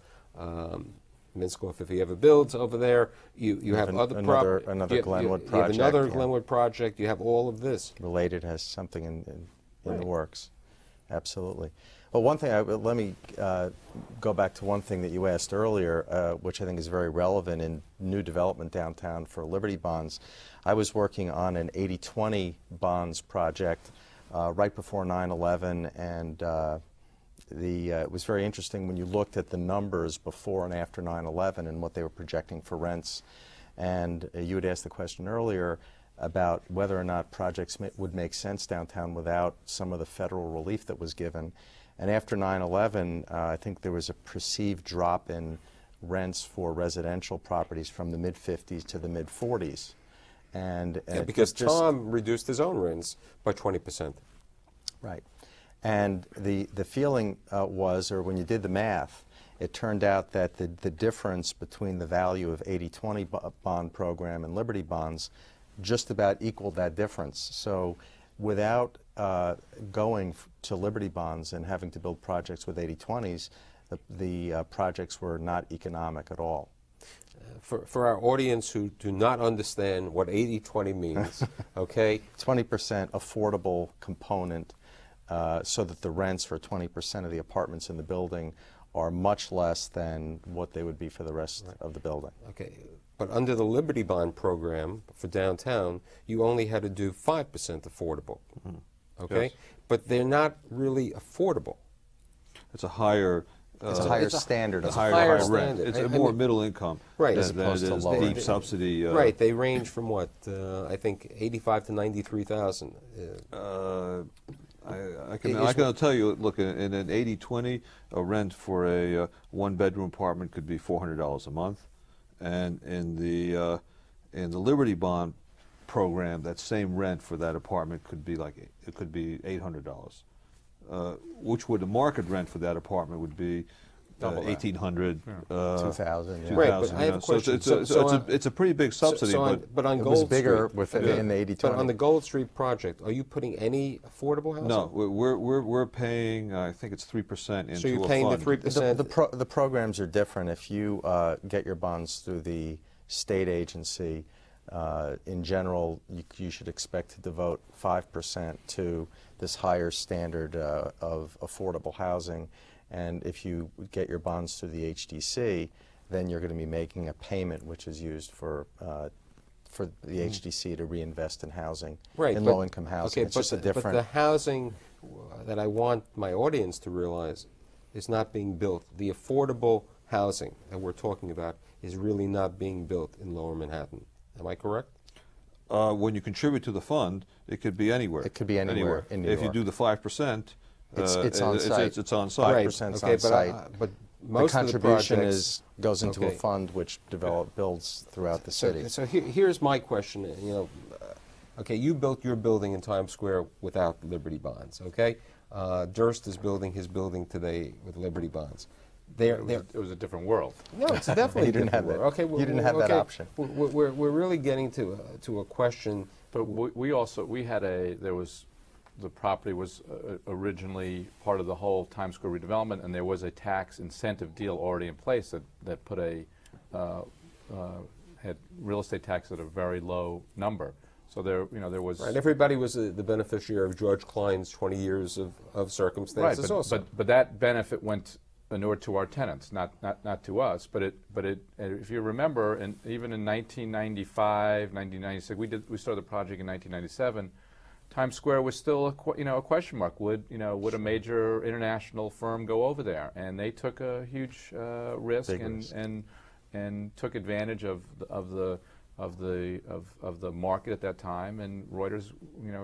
Minskoff, if he ever builds over there. You have another Glenwood project. You have another Glenwood project. You have all of this. Related has something in the works. Absolutely. Well, one thing, let me go back to one thing that you asked earlier, which I think is very relevant in new development downtown for Liberty Bonds. I was working on an 80-20 bonds project right before 9/11, and it was very interesting when you looked at the numbers before and after 9/11 and what they were projecting for rents. And you had asked the question earlier about whether or not projects would make sense downtown without some of the federal relief that was given. And after 9/11, I think there was a perceived drop in rents for residential properties from the mid-50s to the mid-40s. And because Tom reduced his own rents by 20%. Right. And the feeling was, or when you did the math, it turned out that the difference between the value of 80-20 bond program and Liberty Bonds just about equaled that difference. So without going to Liberty Bonds and having to build projects with 80-20s, the projects were not economic at all. For our audience who do not understand what 80-20 means, okay? 20% affordable component, so that the rents for 20% of the apartments in the building are much less than what they would be for the rest of the building. Okay, but under the Liberty Bond program for downtown, you only had to do 5% affordable, okay? Yes. But they're not really affordable. It's a higher It's a higher standard. It's of a higher higher rent. standard. It's I more mean, middle income right, as than it opposed to is lower. deep subsidy. Right, they range from what? I think 85 to 93,000. I can tell you, look, in an 80-20, a rent for a one-bedroom apartment could be $400 a month, and in the Liberty Bond program, that same rent for that apartment could be $800, which would the market rent for that apartment would be $1,800, $2,000. Yeah. Right, but I have a question. It's a pretty big subsidy, but on It Gold was bigger Street, in the 80-20. But on the Gold Street project, are you putting any affordable housing? no, we're paying, I think it's 3% into a fund. So you're paying the 3%. The programs are different. If you get your bonds through the state agency, in general, you should expect to devote 5% to this higher standard of affordable housing. And if you get your bonds through the HDC, then you're going to be making a payment which is used for the HDC to reinvest in housing, in low-income housing. Okay, it's just a different. But the housing that I want my audience to realize is not being built. The affordable housing that we're talking about is really not being built in Lower Manhattan. Am I correct? When you contribute to the fund, it could be anywhere. It could be anywhere in New York. If you do the 5%, it's on site. It's on site. 5% on site. But The most contribution of the projects, goes into a Okay. fund which builds throughout the city. So here's my question. Okay, you built your building in Times Square without Liberty bonds. Okay, Durst is building his building today with Liberty bonds. It was a different world. No, it's definitely You didn't have different. that. Okay, You didn't have that option. We're really getting to a question. But the property was originally part of the whole Times Square redevelopment, and there was a tax incentive deal already in place that put had real estate tax at a very low number. So there was. Right, everybody was the beneficiary of George Klein's 20 years of circumstances. Right, also. but that benefit went inured to our tenants, not to us. But if you remember, and even in 1995, 1996, we started the project in 1997. Times Square was still a question mark. Would a major international firm go over there? And they took a huge risk and took advantage of the market at that time, and Reuters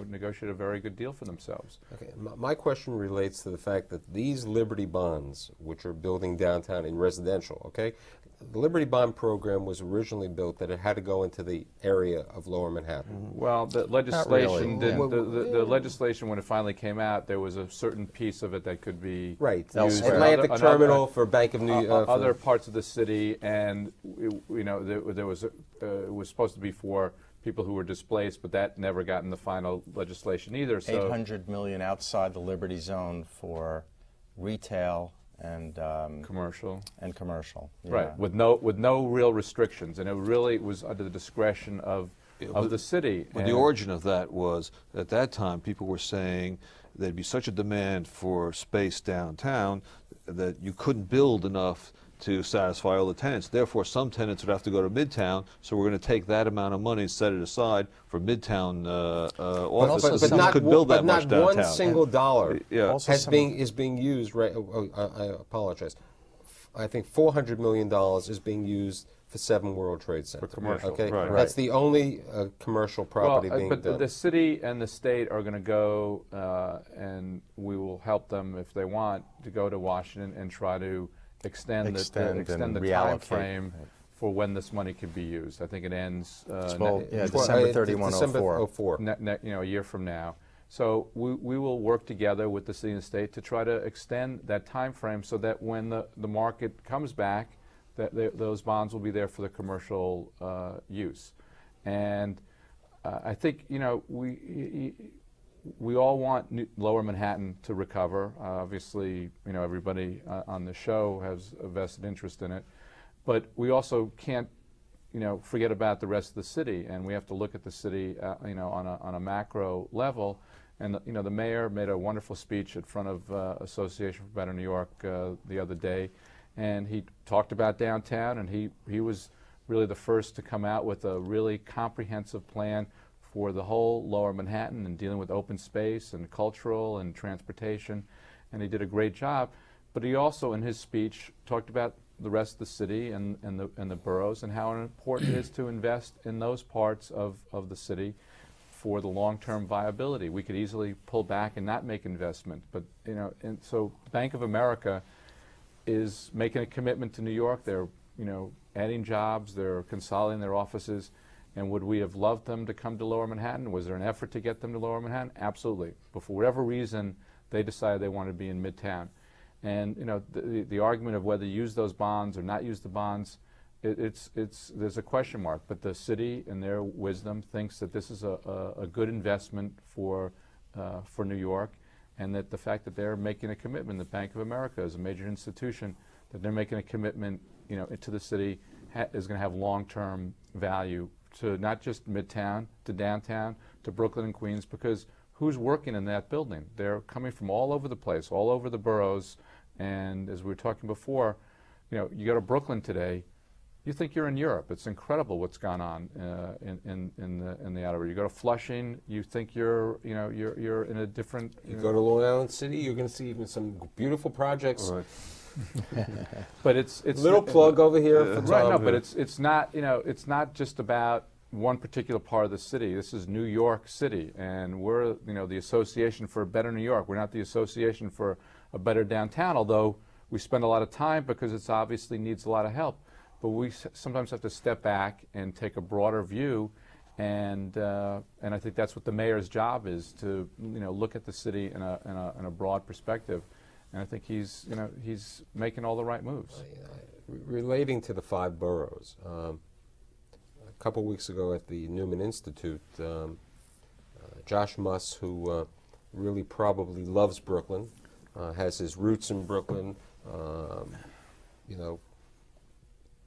negotiated a very good deal for themselves. Okay, my question relates to the fact that these Liberty bonds, which are building downtown in residential, okay, the Liberty Bond program was originally built that it had to go into the area of Lower Manhattan. Well, the legislation the legislation, when it finally came out, there was a certain piece of it that could be used for Atlantic Terminal for Bank of New York, other parts of the city, and there was it was supposed to be for people who were displaced, but that never got in the final legislation either. So $800 million outside the Liberty Zone for retail and commercial. Yeah. Right, with no real restrictions, and it really was under the discretion of the city. But the origin of that was, at that time, people were saying there'd be such a demand for space downtown that you couldn't build enough to satisfy all the tenants. Therefore, some tenants would have to go to Midtown, so we're going to take that amount of money and set it aside for Midtown offices. But not, couldn't build that much not downtown. one single dollar Yeah. is being used. Right? I apologize. I think $400 million is being used for 7 World Trade Center. For commercial, okay, right. That's the only commercial property being but done. the city and the state are going to go, and we will help them if they want to go to Washington and try to extend the time frame for when this money can be used. I think it ends December 31, 04. A year from now. So we will work together with the city and state to try to extend that time frame so that when the market comes back, that those bonds will be there for the commercial use. And I think we all want Lower Manhattan to recover. Obviously, everybody on the show has a vested interest in it, but we also can't, forget about the rest of the city, and we have to look at the city, on a macro level. And the mayor made a wonderful speech in front of Association for Better New York the other day, and he talked about downtown, and he was really the first to come out with a really comprehensive plan for the whole Lower Manhattan and dealing with open space and cultural and transportation, and he did a great job. But he also, in his speech, talked about the rest of the city and the boroughs and how important it is to invest in those parts of the city for the long-term viability. We could easily pull back and not make investment, but and so Bank of America is making a commitment to New York. They're adding jobs, they're consolidating their offices, and would we have loved them to come to Lower Manhattan? Was there an effort to get them to Lower Manhattan? Absolutely. But for whatever reason, they decided they wanted to be in Midtown. And the argument of whether to use those bonds or not use the bonds, there's a question mark. But the city, in their wisdom, thinks that this is a good investment for New York, and that the fact that they're making a commitment, the Bank of America is a major institution, that they're making a commitment, to the city is going to have long-term value to not just Midtown, to downtown, to Brooklyn and Queens, because who's working in that building? They're coming from all over the place, all over the boroughs, and as we were talking before, you go to Brooklyn today, you think you're in Europe. It's incredible what's gone on in the outer. You go to Flushing, you think you're in a different. You go to Long Island City, you're going to see even some beautiful projects. Right. But it's little plug over here for right. Tom. No, but it's not it's not just about one particular part of the city. This is New York City, and we're the Association for a Better New York. We're not the Association for a Better Downtown, although we spend a lot of time because it obviously needs a lot of help. But we sometimes have to step back and take a broader view, and I think that's what the mayor's job is, to look at the city in a broad perspective, and I think he's making all the right moves. Relating to the 5 boroughs, a couple weeks ago at the Newman Institute, Josh Muss, who really probably loves Brooklyn, has his roots in Brooklyn,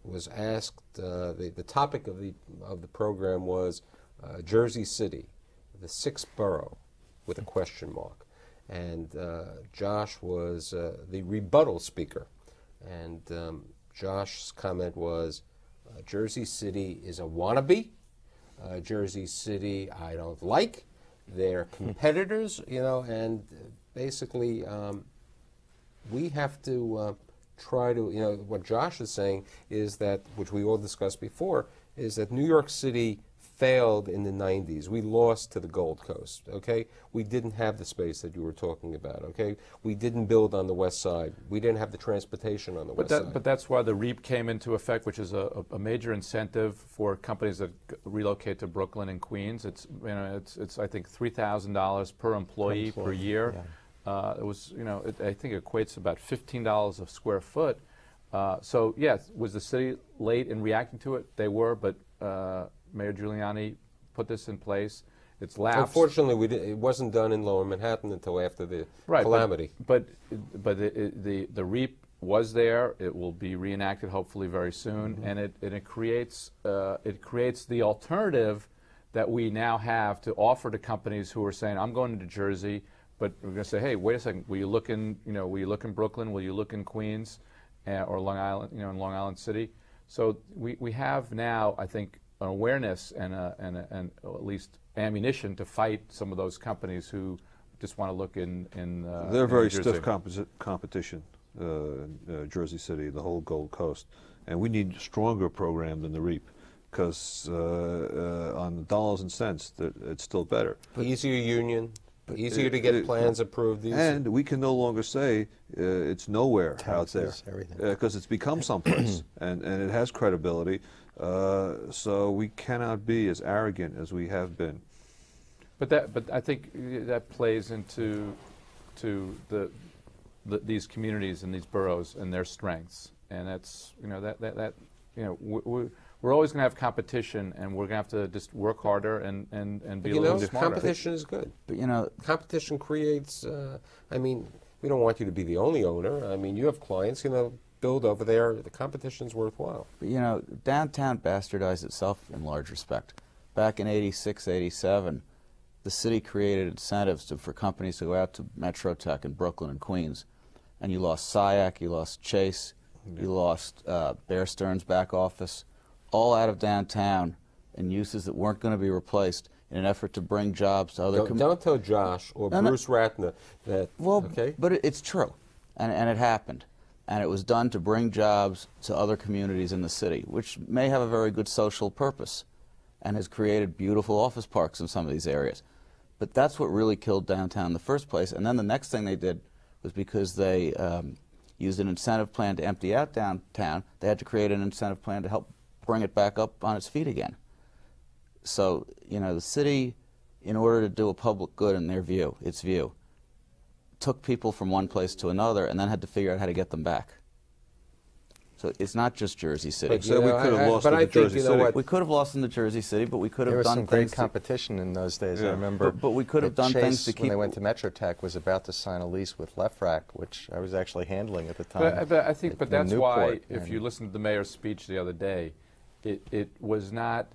was asked, the topic of the program was Jersey City, the 6th borough, with a question mark. And Josh was the rebuttal speaker. And Josh's comment was, Jersey City is a wannabe. Jersey City I don't like. They're competitors, and basically we have to try to, what Josh is saying is that, which we all discussed before, is that New York City failed in the 90s. We lost to the Gold Coast, okay? We didn't have the space that you were talking about, okay? We didn't build on the west side. We didn't have the transportation on the west side. But that's why the REAP came into effect, which is a major incentive for companies that relocate to Brooklyn and Queens. It's, it's I think, $3,000 per employee per year. Yeah. It was, I think it equates to about $15 a square foot. So, yes, was the city late in reacting to it? They were, but Mayor Giuliani put this in place. It's lapsed. Unfortunately, it wasn't done in Lower Manhattan until after the calamity. But the REAP was there. It will be reenacted hopefully very soon, and it creates the alternative that we now have to offer to companies who are saying, I'm going to Jersey. But we're going to say, hey, wait a second. Will you look in, will you look in Brooklyn? Will you look in Queens, or Long Island, in Long Island City? So we have now, I think, an awareness and at least ammunition to fight some of those companies who just want to look in. They're very Jersey. stiff competition, Jersey City, the whole Gold Coast, and we need a stronger program than the REAP, because on dollars and cents, it's still better. Easier union. Easier to get plans approved. And we can no longer say it's nowhere Taxes, out there, everything. because it's become someplace, and it has credibility. So we cannot be as arrogant as we have been. But I think that plays into these communities and these boroughs and their strengths, and that's we're always going to have competition, and we're going to have to just work harder and be a little smarter. Competition is good. But competition creates. I mean, we don't want you to be the only owner. I mean, you have clients. Build over there. The competition's worthwhile. But downtown bastardized itself in large respect. Back in '86, '87, the city created incentives for companies to go out to Metro Tech in Brooklyn and Queens, and you lost SIAC, you lost Chase, you lost Bear Stearns' back office, all out of downtown in uses that weren't going to be replaced in an effort to bring jobs to other Don't tell Josh or Bruce Ratner that. Well, okay? but it's true. And it happened. And it was done to bring jobs to other communities in the city, which may have a very good social purpose and has created beautiful office parks in some of these areas. But that's what really killed downtown in the first place. And then the next thing they did was, because they used an incentive plan to empty out downtown, they had to create an incentive plan to help bring it back up on its feet again. So, you know, the city, in order to do a public good in their view, its view, took people from one place to another and then had to figure out how to get them back. So it's not just Jersey City. So we could have lost in Jersey City. We could have lost in the Jersey City, but we could have There was done some great things competition in those days. Yeah. I remember. But we could have done Chase, things to keep. when they went to Metrotech, was about to sign a lease with Lefrak, which I was actually handling at the time. But I think, but that's why, Newport, if you listen to the mayor's speech the other day, it was not.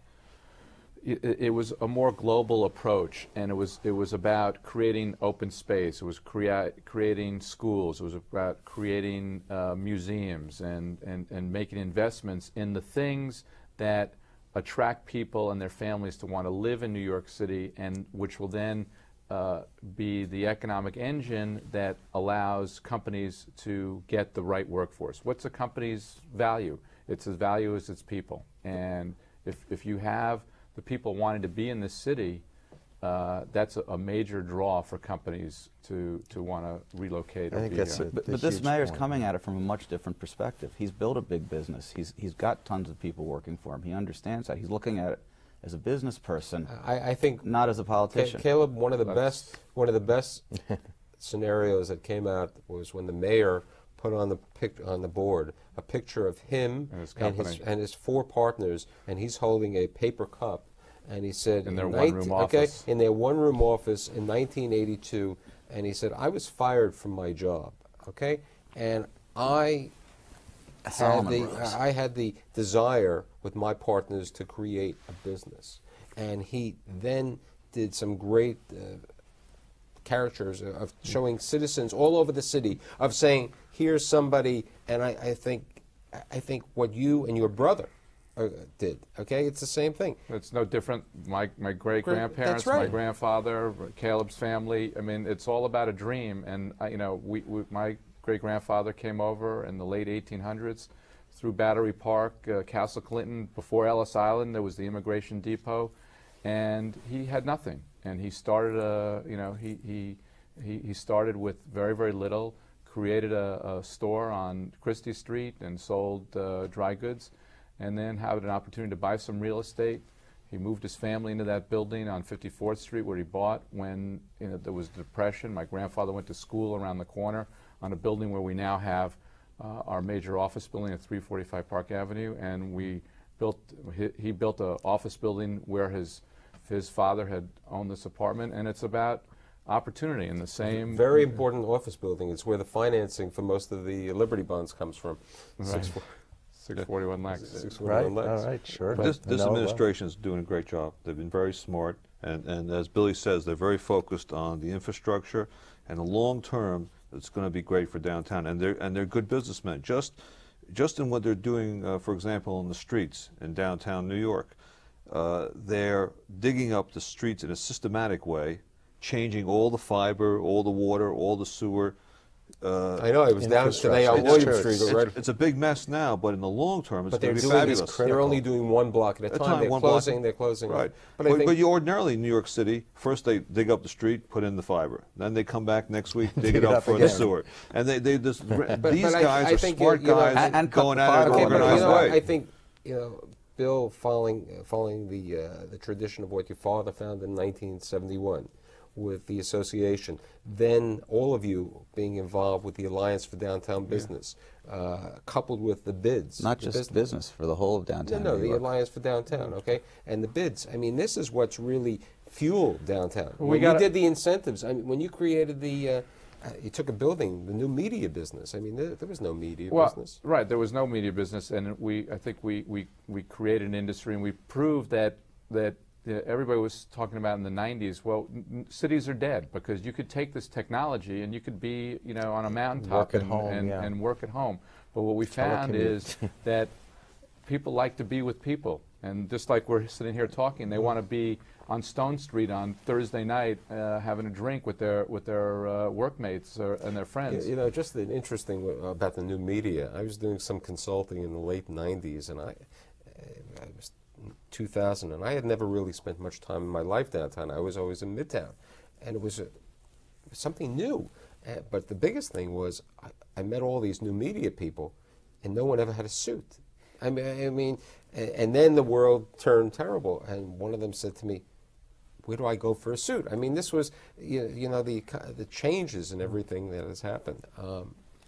It was a more global approach, and it was about creating open space. It was creating schools. It was about creating museums and making investments in the things that attract people and their families to want to live in New York City, and which will then be the economic engine that allows companies to get the right workforce. What's a company's value? Its value is its people, and if you have the people wanting to be in this city, that's a major draw for companies to want to relocate. I think that's But this mayor's coming at it from a much different perspective. He's built a big business. He's got tons of people working for him. He understands that. He's looking at it as a business person, I think, not as a politician. Caleb, one of the best scenarios that came out was when the mayor put on the board a picture of him and his four partners, and he's holding a paper cup, and he said in their one-room office. In their one-room office in 1982, and he said, I was fired from my job, okay, and I had the desire with my partners to create a business, and he then did some great caricatures of showing citizens all over the city of saying, here's somebody, and I think what you and your brother did, okay, it's the same thing. It's no different. My great-grandparents, That's right. my grandfather, Caleb's family. I mean, it's all about a dream. And you know, my great-grandfather came over in the late 1800s through Battery Park, Castle Clinton. Before Ellis Island, there was the Immigration Depot, and he had nothing. And he started he started with very, very little. Created a store on Christie Street and sold dry goods, and then had an opportunity to buy some real estate. He moved his family into that building on 54th Street where he bought when there was Depression. My grandfather went to school around the corner on a building where we now have our major office building at 345 Park Avenue, and he built an office building where his father had owned this apartment, and it's about opportunity in the same. Very important office building. It's where the financing for most of the Liberty bonds comes from. Right. 641 Lex. 641 Lex. All right, sure. This administration is doing a great job. They've been very smart, and as Billy says, they're very focused on the infrastructure, and the long term, it's going to be great for downtown. And they're good businessmen. Just in what they're doing, for example, in the streets in downtown New York, they're digging up the streets in a systematic way, changing all the fiber, all the water, all the sewer. I know, I was down today on William Street. It's a big mess now, but in the long term, it's going to be doing fabulous. they're only doing one block at a time. They're closing. Right. But But you ordinarily, in New York City, first they dig up the street, put in the fiber. Then they come back next week, dig it up for the sewer. And these guys are smart guys and going at it in an organized way. I think, Bill, following the tradition of what your father found in 1971, with the association, then all of you being involved with the Alliance for Downtown Business, coupled with the bids. Not just business, for the whole of downtown. No, the Alliance for Downtown, okay? And the bids. I mean, this is what's really fueled downtown. When you did the incentives, I mean, when you created the, you took a building, the new media business. I mean, there was no media business. Right, there was no media business, and I think we created an industry, and we proved that everybody was talking about in the 90s, well, cities are dead because you could take this technology and you could be, on a mountaintop and work at home. But what we found is that people like to be with people, And just like we're sitting here talking, they want to be on Stone Street on Thursday night having a drink with their workmates and their friends. You know, just an interesting about the new media. I was doing some consulting in the late 90s, and I was 2000, and I had never really spent much time in my life downtown. I was always in Midtown, and it was something new. But the biggest thing was I met all these new media people, and no one ever had a suit. I mean, and then the world turned terrible, and one of them said to me, "Where do I go for a suit?" I mean, this was, you know, the changes and everything that has happened.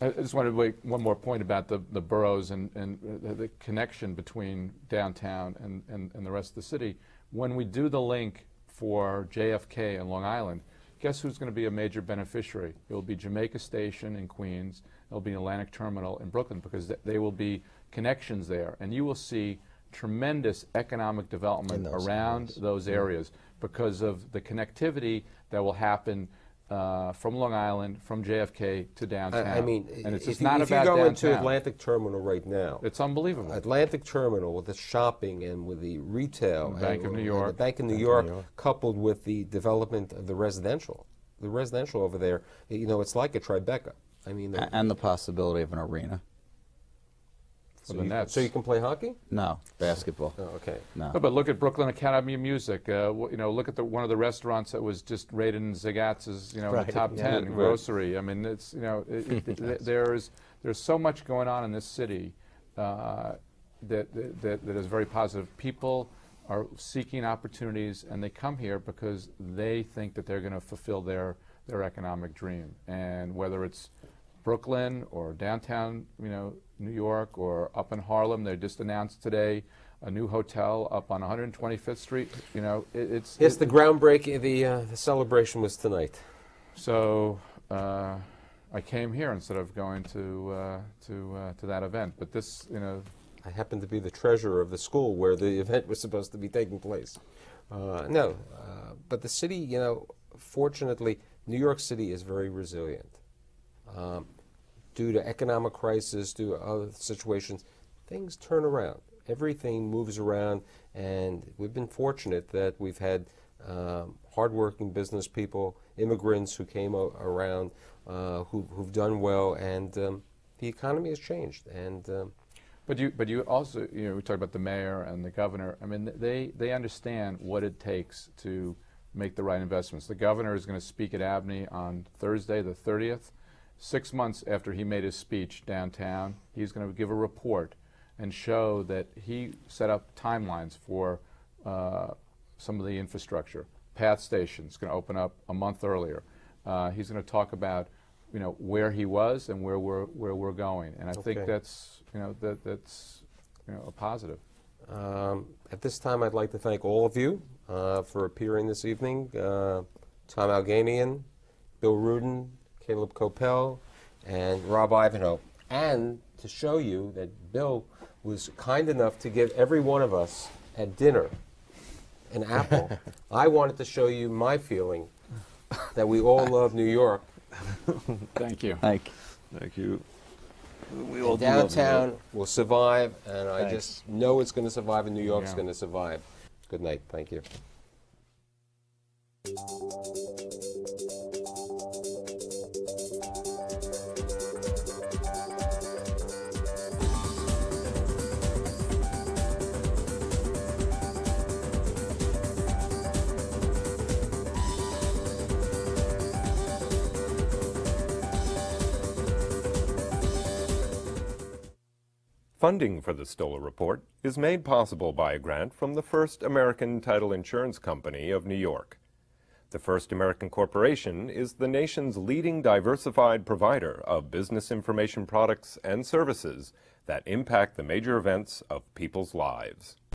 I just wanted to make one more point about the boroughs and the connection between downtown and the rest of the city. When we do the link for JFK and Long Island, guess who's going to be a major beneficiary? It will be Jamaica Station in Queens. It will be Atlantic Terminal in Brooklyn, because they will be connections there. And you will see tremendous economic development around those areas because of the connectivity that will happen from Long Island, from JFK to downtown. I mean, and it's if not you about go downtown. into Atlantic Terminal right now, It's unbelievable. Atlantic Terminal with the shopping and with the retail, The Bank of New York. the Bank of New York, coupled with the development of the residential over there, you know, it's like a Tribeca. I mean, And the possibility of an arena. For the Nets. so you can play hockey? No, basketball. Oh, okay. No. No, but look at Brooklyn Academy of Music. You know, look at one of the restaurants that was just rated in Zagatz's, you know, in the top 10 in grocery. I mean, it's, you know, there's so much going on in this city that is very positive. People are seeking opportunities, and they come here because they think that they're going to fulfill their economic dream. And whether it's Brooklyn or downtown, you know, New York, or up in Harlem, they just announced today a new hotel up on 125th Street. You know, Yes, the groundbreaking, the celebration was tonight. So I came here instead of going to that event. But this, you know, I happen to be the treasurer of the school where the event was supposed to be taking place. But the city, you know, fortunately, New York City is very resilient. Due to economic crisis, due to other situations, things turn around. Everything moves around, and we've been fortunate that we've had hardworking business people, immigrants who came around, who've done well, and the economy has changed. And But you also, you know, we talk about the mayor and the governor. I mean, they understand what it takes to make the right investments. The governor is going to speak at Abney on Thursday, the 30th. 6 months after he made his speech downtown, he's going to give a report and show that he set up timelines for some of the infrastructure. Path Station is going to open up a month earlier. He's going to talk about, you know, where he was and where we're going, and I think that's, you know, that's, you know, a positive. At this time, I'd like to thank all of you for appearing this evening. Tom Alganian, Bill Rudin, Caleb Coppell, and Rob Ivanhoe. And to show you that Bill was kind enough to give every one of us at dinner an apple, I wanted to show you my feeling that we all love New York. Thank you. Thank you. We And downtown will survive, and I Thanks. just know it's going to survive, and New York's Yeah. going to survive. Good night. Thank you. Funding for the Stoller Report is made possible by a grant from the First American Title Insurance Company of New York. The First American Corporation is the nation's leading diversified provider of business information products and services that impact the major events of people's lives.